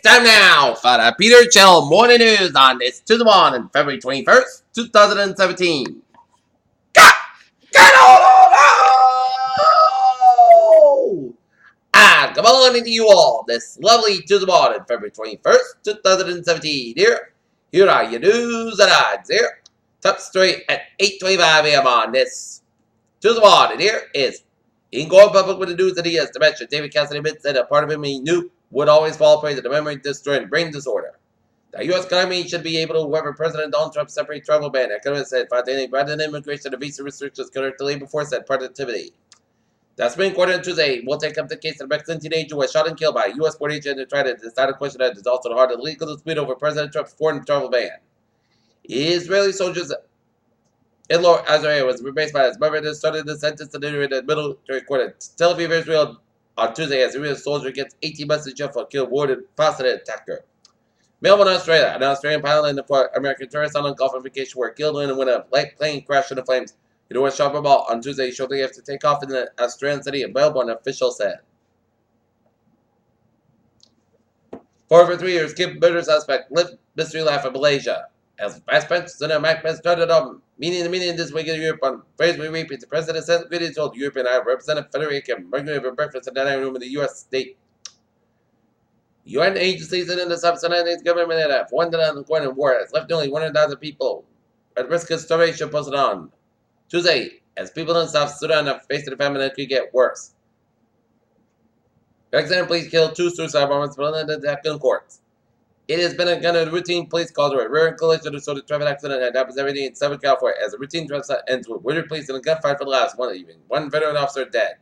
time now for the Peter Chill Morning News on this Tuesday morning, February 21st, 2017. Got on! Good morning to you all this lovely Tuesday morning, February 21st, 2017. Here are your news and odds here. Top story at 8:25 a.m. on this Tuesday morning. Here is in going public with the news that he has dementia. David Cassidy admits that a part of him he knew would always fall prey to the memory disorder and brain disorder. The U.S. economy should be able to, whoever President Donald Trump separate travel ban. Economists said, finding rather than immigration and visa restrictions could hurt the labor force and productivity. The Supreme Court on Tuesday will take up the case of a Mexican teenager who was shot and killed by a U.S. border agent to try to decide a question that is also the heart of the legal dispute over President Trump's foreign travel ban. Israeli soldiers in Lower Israel was replaced by his mother and started the sentence in the military court in Tel Aviv, Israel on Tuesday as a U.S. soldier gets 18 months in jail for killing wounded Palestinian attacker. Melbourne, Australia. An Australian pilot and four American tourists on a golf vacation were killed when a light plane crashed into flames. It was shot on Tuesday shortly after takeoff in the Australian city of Melbourne, officials said. For over 3 years, kid murder suspect lived mystery life in Malaysia. As Vice President Mike Pence started on meeting this week in Europe on Thursday week, the president sent video told European High Representative Federica Mogherini for breakfast in the dining room in the U.S. state. UN agencies and the subsidized government that have won the ongoing war has left nearly 100,000 people at risk of starvation posted on Tuesday, as people in South Sudan have faced the famine that could get worse. Pakistan police killed 2 suicide bombers in the Afghan courts. It has been a kind of routine police call to a rare collision of sort of traffic accident that happens every day in Southern California, as a routine traffic ends with wounded police in a gunfight for the last one evening. One veteran officer dead.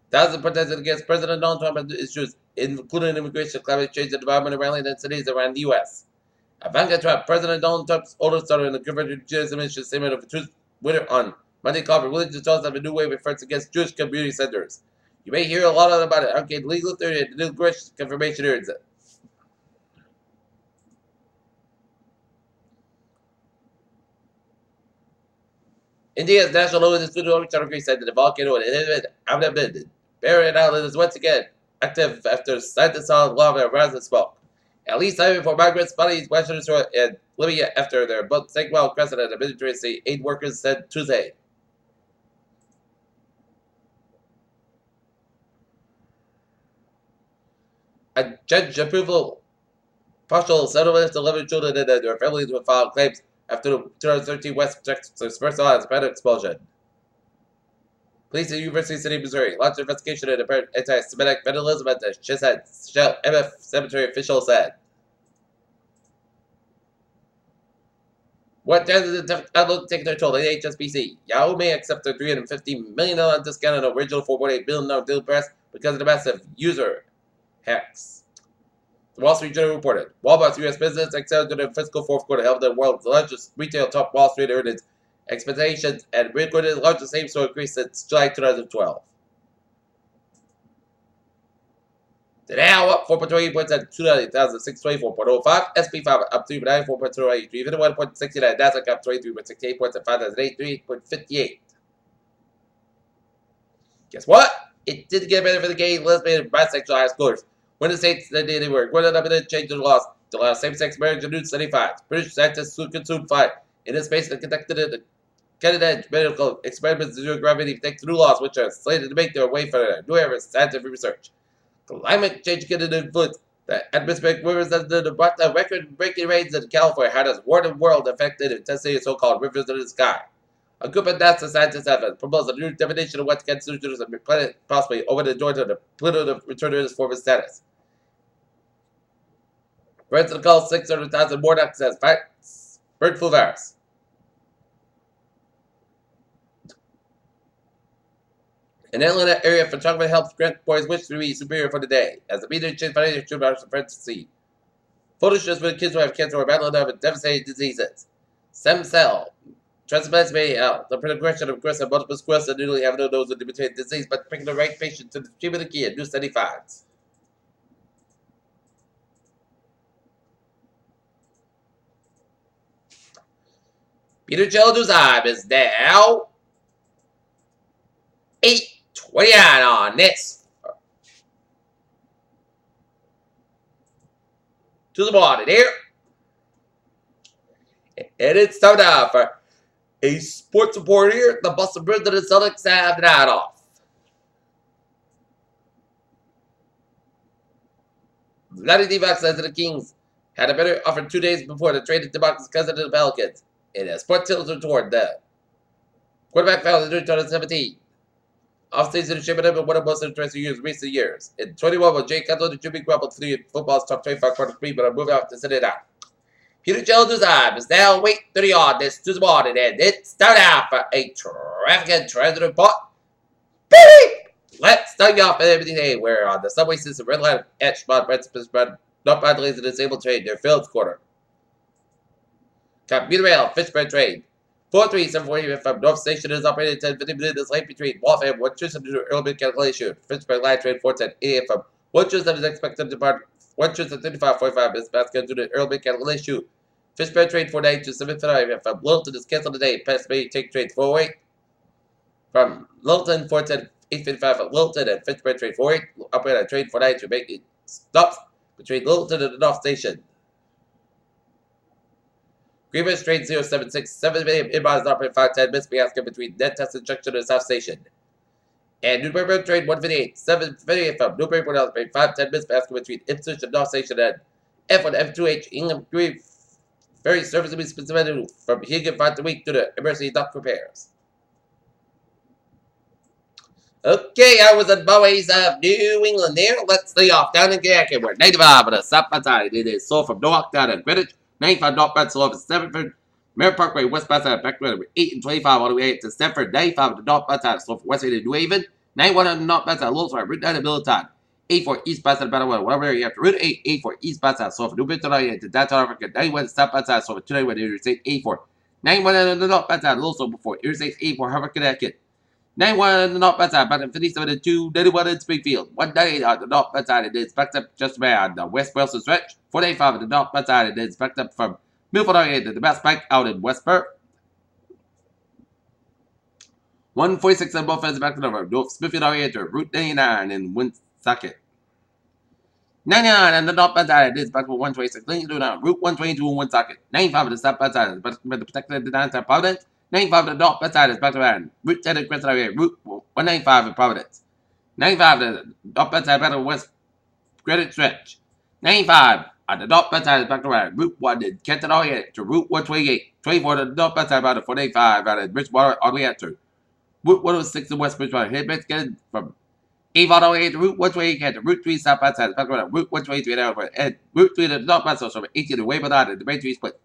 Thousands protested against President Donald Trump issues, including immigration, climate change, and development rallying in cities around the U.S. Ivanka Trump, President Donald Trump's oldest daughter, and the governor of Jewish administration statement of Tuesday winter on Monday called for religious laws have a new wave of efforts against Jewish community centers. You may hear a lot about it. Okay, legal theory and the new Jewish confirmation hearings. India's National Institute of Oceanography said that the volcano had been buried island is once again active after scientists saw lava rise and smoke. At least 74 migrants bodies western shore in Libya after their boat sank while crescent at a military aid workers said Tuesday. A judge approval partial settlement to 11 children and their families would file claims after the 2013 West Texas first panic explosion. Police at University City, Missouri launched an investigation into apparent anti-Semitic vandalism at the Chisholm Shell MF Cemetery, officials said. What does the outlook take their toll at HSBC? Yahoo may accept a $350 million discount on the original $4.8 billion deal price because of the massive user hacks. The Wall Street Journal reported, Walmart's U.S. business accelerated in the fiscal fourth quarter, held the world's largest retail top Wall Street earnings expectations and recorded the largest same-store increase since July 2012. The Dow up 4.28 points at 2,624.05. SP 5 up 3.94.08. Even 1.69. Nasdaq up 23.68 points at 5,088.58. Guess what? It did get better for the gay, lesbian, and bisexual high schoolers. When the states that they were going to change the laws to allow same-sex marriage in New 75. British scientists who consumed fire in this space that conducted a cutting-edge medical experiments zero gravity thanks to new laws which are slated to make their way for a new era of scientific research. Climate change can influence the atmospheric rivers that brought the record-breaking rains in California had us warned the world affected intensity of so-called rivers in the sky. A group of NASA scientists have proposed a new definition of what constitutes a planet possibly over the joint of the Pluto to return to its former status. Birds to call 600,000 more ducks as fights bird flu virus. An Atlanta area photographer helps grant boys wish to be superior for the day, as the media changed financial tribunals to friends to see. Photos shows where kids who have cancer or battling with devastating diseases. Stem cell transplants may help the progression of aggressive multiple sclerosis and newly have no nose with debilitating disease, but picking the right patient to the treatment of the key, a new study finds. Peter Chill News Time is now 8:29 on this to the morning here. And it's time now for a sports report here. The Boston Bruins and the Celtics have the night off. Vladdy Divac says the Kings had a better offer 2 days before the trade to Bucks because of the Pelicans. In a sports tilted toward the quarterback foul in 2017. Offseason shaping up in one of the most interesting years recent years. In 21, when Jay Cutler and Jimmy Garoppolo three football's top 25 quarter three, but I'm moving off to sit it out. Peter Jones' time is now wait 30 on this Tuesday morning, and it's time out for a traffic and transit report. Let's start you off at everything today, where on the subway system, red line, Edgemont, Redspin, not by delays in the disabled train near Fields Quarter. Commuter rail, Fishburne train. 43748 from North Station is operated 10:50 minutes late between Waltham, Winchester to Earlman calculation. Fishburne line train 410 AM from Winchester is expected to depart Winchester 3545 minutes basket to the Earlman calculation. Fishburne train 49 to 7:55 from Littleton is canceled today. Pennsylvania take train 48 from Littleton 410 855 from Littleton and Fishburne train 48 operated on train 49 to make it stops between Littleton and the North Station. Greenwich train 076, 7 a.m. inbound is operated 510 minutes basket between Netesson Junction and South Station. And Newbury train 158, 7:58 from Newburyport operated 510 minutes basket between Ipswich and North Station and F1 F2H Ingham Green Ferry service to be suspended from Higgin 5 week due to emergency dock repairs. Okay, I was at Bowies of New England there. Let's stay off down in Connecticut where 95 on the south side. It is sold from Newark down in Greenwich. 95 northbound slow from Stamford, Merritt Parkway, westbound side, back road 8 and 25 all the way to Stamford. 95 on the northbound side, slow from Westway to New Haven. 91 on the northbound side, Lowell Route 9 to Middletown. 84 eastbound side, Battle whatever you have to Route 8, 84 eastbound side, slow from New Britain to downtown Africa. 91 southbound side, slow from 291 to Interstate 84. 91 on the northbound side, Lowell before Interstate 84, Harvard, Connecticut. 91 on the northbound side, back in 57 and 2, 91 in Springfield. 198 on the northbound side, it is backed up just around the West Wilson stretch. 485 on the northbound side, it is backed up from Milford area to the Bass Bank out in Westboro. 146 on both ends back to the North Smithfield area to Route 99 in Woonsocket. 99 on the northbound side, it is back to 126 Lincoln down Route 122 in Woonsocket. 95 on the southbound side is back to the protected downtown Providence. 95 on the northbound side is back to around Route 10 in Crescent area, Route 195 in Providence. 95 on the northbound side back to West Greenwich stretch. 95 on the northbound side is back to around Route 1 in Kenton area to Route 128. 24 on the northbound side about 485 out of Bridgewater all the way out to Route 106 in West Bridgewater. Headbands getting from Avon all the way to Route 128 to Route 3 southbound side is back to around Route 123 over and Route 3 to the northbound side from 18 to Wayman out and the Main Street split.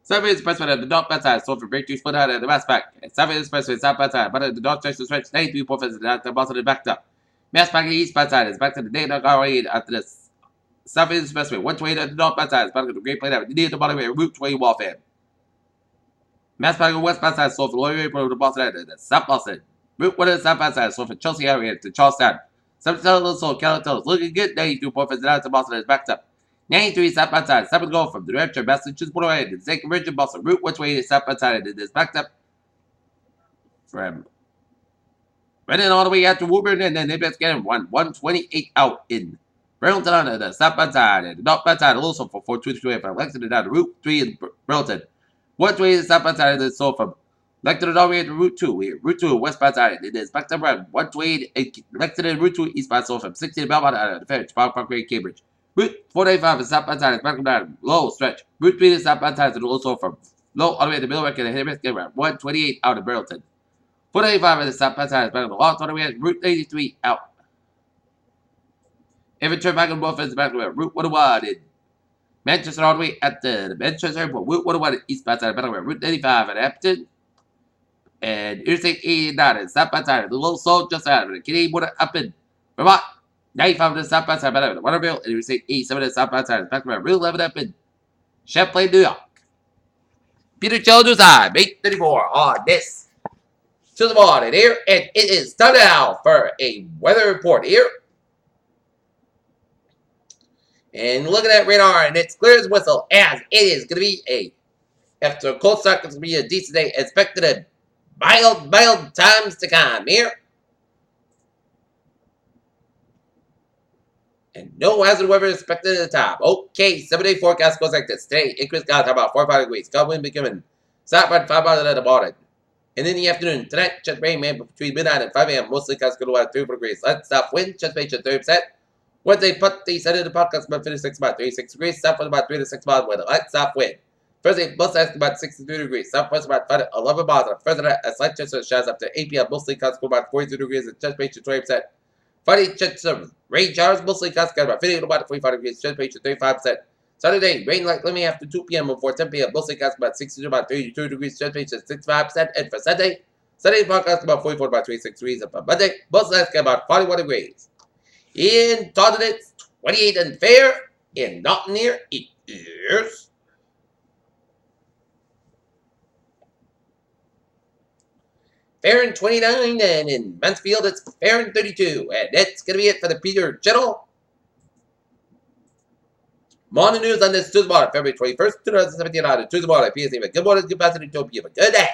7 Expressway at the northbound side, so for breakthrough split out at the west back. 7 Expressway southbound side, but at the north section stretch, 93 profits at the bottom of the backed up. Mass back to the eastbound side is back to the Dana Garway after the South Expressway. 128 at the northbound side is back to the Great Plain Avenue. Near the bottom of Route 20 Waltham. Mass back to the westbound side, so for Laurier Road to Boston at the South Boston. Route 1 at the southbound side, so for Chelsea area to Charlestown. 7 so Calitos looking good. 92 profits out to Boston is backed up. 93 southbound side, 7 go from the direction of Massachusetts Borderway to St. Ridge in Boston. Route 128 southbound side, it is backed up from running all the way out to Woburn, and then they've been getting 128 out in Burlington on the southbound side, and the northbound side also for 422 from Lexington down to Route 3 in Burlington. 128 southbound side is sold from Lexington all the way to Route 2. Route 2 westbound side, it is backed up around 128 Lexington Route 2 eastbound sold from 16 Belmont out of the Fair, Parkway, Cambridge. Route 485 is southbound side is back down low stretch. Route 3 is southbound side is also from low all the way to Millwright and Harris get around 128 out of Burlington. 485 is southbound side is back on all the way to Route 83 out. Every turn back on both ends back to Route 101 in Manchester all the way at the Manchester Airport. Route 101 eastbound side back on Route 85 at Hampton. And Interstate 89 is southbound side the low soul just out of the Canadian border up in Vermont. 95 to the southbound side, better than Waterville, and Interstate 87 to the southbound side, back to Route 11 up in Champlain, New York. Peter Childers, I'm 834 on this to the morning here, and it is time now for a weather report here. And looking at radar, and it's clear as whistle, as it is going to be after a cold start, it's going to be a decent day, expected a mild times to come here. And no hazard weather expected at the top. Okay, 7-day forecast goes like this. Today, increased clouds about 45 degrees. Gulf wind becoming south by 5 miles at the morning. And in the afternoon, tonight, just rain man between midnight and 5 a.m. Mostly clouds going to about 34 degrees. Light south wind, just patient 30%. Wednesday, put the set of the podcast about 56 about 36 degrees. South wind about 3 to 6 miles with a light south wind. Thursday, most ice about 63 degrees. Southwest about 5 to 11 miles. And Thursday night, a slight chance of showers up to 8 p.m. Mostly clouds go about 42 degrees and just patient 20%. Friday, chance of rain showers. Mostly clouds got about 50 to about 45 degrees. Just patient 35%. Saturday, rain like let me after 2 p.m. before 10 p.m. Mostly clouds about 60 to about 32 degrees. Just patient 65%. And for Sunday forecast about 44 to about 26 degrees. And for Monday, most nights get about 41 degrees. In Taunton, it's 28 and fair. In Naughton here, it is fair and 29, and in Mansfield, it's fair and 32. And that's going to be it for the Peter Channel morning news on this Tuesday morning, February 21st, 2017 on Tuesday morning. Good morning, good afternoon, good day.